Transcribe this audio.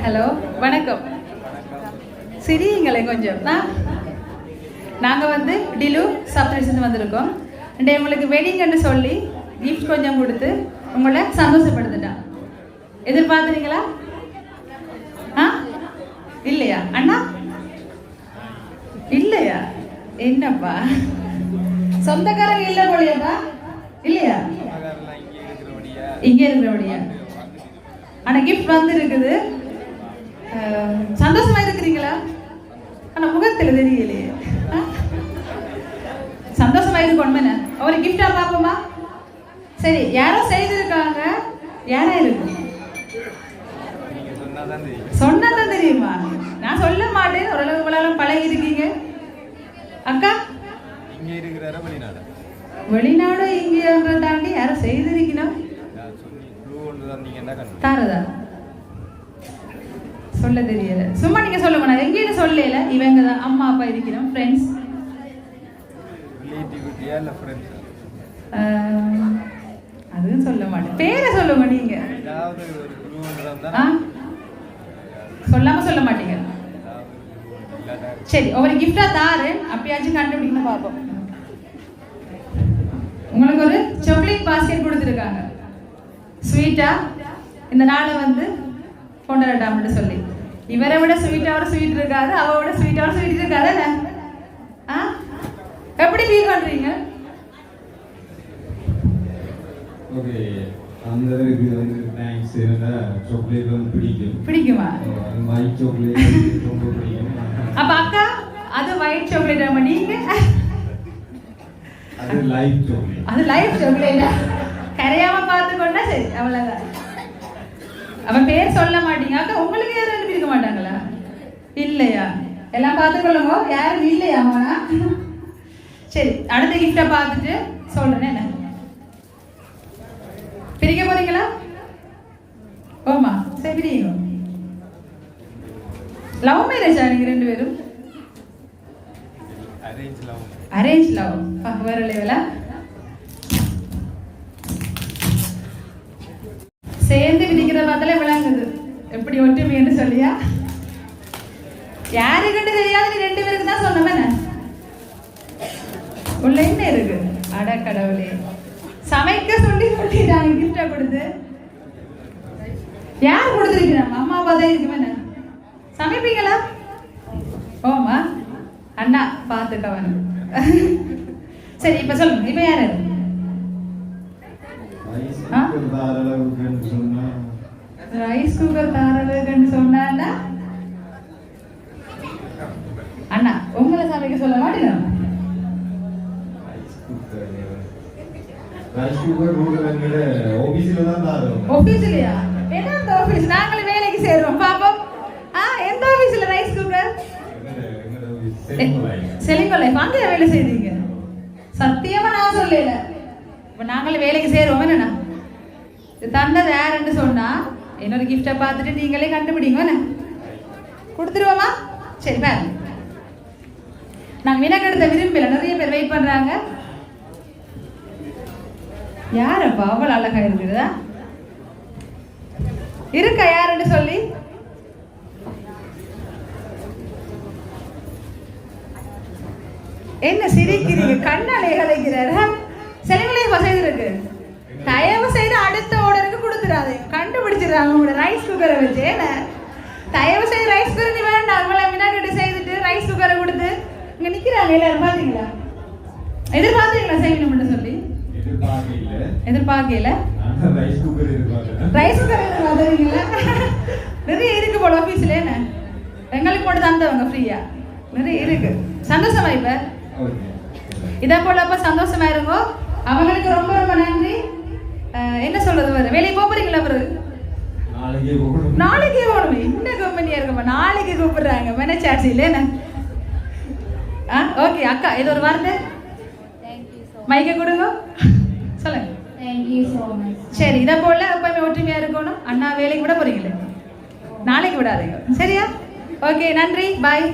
Hello, வணக்கம். சிரிங்களே கொஞ்சம். நாங்கள் வந்து டிலு சப்ரைஸ்ன்னு வந்திருக்கோம். உங்களுக்கு வெட்டிங்னு சொல்லி கிஃப்ட் கொஞ்சம் கொடுத்து உங்களை சந்தோஷப்படுத்திட்டான். எதிர்பார்க்குறீங்களா? இல்லையா அண்ணா? இல்லையா? என்னப்பா சொந்தக்காரங்க இல்லை போலியாப்பா? இல்லையா? இங்கே இருக்கிறபடியா? ஆனால் கிஃப்ட் வந்து இருக்குது. சந்தோஷமா இருக்கிறீங்களா? ஆனால் முகத்தில் தெரியலையே. சந்தோஷமா இருக்கணும். ஒரு கிஃப்டா பார்ப்போமா? சரி, யாரோ செய்திருக்காங்க. யாரா இருக்கு? சொன்னதான் தெரியுமா? நான் சொல்ல மாட்டேன். ஓரளவு இவ்வளவு பழகி இருக்கீங்க. அக்கா வெளிநாடு இங்கே தாண்டி யாரோ செய்திருக்கணும். தாரதா சொல்ல தெரியல. சும்மா நீங்க சொல்லுங்க. நான் எங்கேன்னு சொல்லல. இவங்க தான் அம்மா அப்பா இருக்கணும். ஃப்ரெண்ட்ஸ் அதுவும் சொல்ல மாட்டேன். பேரை சொல்லுங்க. நீங்க சொல்லாம சொல்ல மாட்டீங்க. சரி, ஒரு கிஃப்டா தாரு. அப்பயாச்சும் கண்டுபிடிக்கணும் பார்ப்போம். உங்களுக்கு ஒரு சாக்லேட் பாஸ்கெட் கொடுத்துருக்காங்க. ஸ்வீட்டா இந்த நாளை வந்து கொண்டாடட்டாம்னு சொல்லி. இவரை விட ஸ்வீட்டா ஒரு ஸ்வீட் இருக்காது, அவ விட ஸ்வீட்டா ஒரு ஸ்வீட் இருக்காது. எப்படி ஃபீல் பண்றீங்க? ஓகே, அந்த இதுக்கு வந்து தேங்க்ஸ். என்னடா சாக்லேட் வந்து பிடிக்குமா? ஒயிட் சாக்லேட் ரொம்ப பிடிக்கும். அப்ப அக்கா அது ஒயிட் சாக்லேட். நம்ம நீங்க அது லைட் சாக்லேட். அது லைட் சாக்லேட். கரையாம பார்த்துக்கொண்டா சரி, அவ்வளவுதான். அவன் பேர் சொல்ல மாட்டீங்க. அக்கா உங்களுக்கு யாரும் அனுப்பியிருக்க மாட்டாங்களா? இல்லையா? எல்லாம் பார்த்துக்கொள்ளுங்க. யாரும் இல்லையா? சரி, அடுத்த கிஃப்டை பார்த்துட்டு சொல்றேன். என்ன பிரிக்க போறீங்களா? ஓமா, சரி பிரியுங்க. லவ் மேரேஜா நீங்க ரெண்டு பேரும்? Arrange love. வேற லெவலா? சேர்ந்து பிடிக்கிற பார்த்தாலே விளங்குது எப்படி ஒற்றுமைன்னு சொல்லியா? யாருக்கிட்ட தெரியாது. நீ ரெண்டு பேருக்கு தான் சொன்னமே. உள்ள என்ன இருக்கு? அட கடவுளே, சமைக்க சொல்லிட்டாங்க. கிஃப்டா கொடுத்து யார் கொடுத்துருக்கிறாங்க? அம்மா அப்பா தான் இருக்குமே. சமைப்பீங்களா? ஓமா, அண்ணா பார்த்துக்கவன். சரி, இப்ப சொல்லுங்க. இப்ப யாரு? ரைஸ் குக்கர் தாரலுக்குன்னு சொன்னா அண்ணா உங்களை சமைக்க சொல்ல மாட்டேங்க. ஆபீஸ்லயா? என்ன ஆபீஸ்? நாங்களும் வேலைக்கு சேருவோம். பாப்போம். எந்த ஆபீஸ்ல ரைஸ் குக்கர்? செலிங்கோலை. அங்க வேலை செய்றீங்க? சத்தியமா நான் சொல்லல. இப்ப நாங்களும் வேலைக்கு சேருவோம். என்னன்னா இது தந்தது யாருன்னு சொன்னா என்னோட கிஃப்டை பார்த்துட்டு நீங்களே கண்டுபிடிங்க. என்ன கொடுத்துருவோமா? சரி பாருங்க. நாங்க வினக்கெடுத்த விரும்பல. நிறைய பேர் வெயிட் பண்றாங்க. யாரப்பா அவ்வளவு அழகா இருக்குதா? இருக்கா யாருன்னு சொல்லி? என்ன சிரிக்கிறீங்க? கண்ணாலே கலைக்கிறாரா? செலவுலையும் வசதி இருக்கு. தயவு செய்து அடுத்த ஆர்டருக்கு கொடுத்துடாது. கண்டுபிடிச்சிடறாங்க உங்களோட ரைஸ் குக்கரை வச்சு. தயவு செய்து ரைஸ் குக்கர் நீ வேண்டாம். அவங்கள வினாக்கெட்டு செய்துட்டு ரைஸ் குக்கரை கொடுத்து இங்க நிக்கிறாங்க. எல்லாரும் பாத்தீங்களா? எதிர்பார்த்தீங்களா செய்யணும்னு சொல்லி? எதிர்பார்க்கல. ரைஸ் குக்கர் எதிர்பார்த்தீங்களா? நிறைய இருக்கு போல ஆபீஸ்ல. என்ன எங்களுக்கு போட்டு தந்தவங்க ஃப்ரீயா நிறைய இருக்கு. சந்தோஷமா? இப்ப இதே போல அப்ப சந்தோஷமா இருங்க. அவங்களுக்கு ரொம்ப ரொம்ப நன்றி. என்ன சொல்றது? வர வேலைக்கு போறீங்களா? பிறகு நாளைக்கே போகணும். என்ன கம்பெனியா இருக்குமா? நாளைக்கு கூப்பிடுறாங்க மேனேஜர். என்ன ஓகே அக்கா, இது ஒரு வார்த்தை மைக்க கொடுங்க. சொல்லுங்க. சரி, இதை போல எப்பவுமே ஒற்றுமையா இருக்கணும். அண்ணா வேலைக்கு விட போறீங்களே, நாளைக்கு விடாதீங்க. சரியா? ஓகே, நன்றி, பாய்.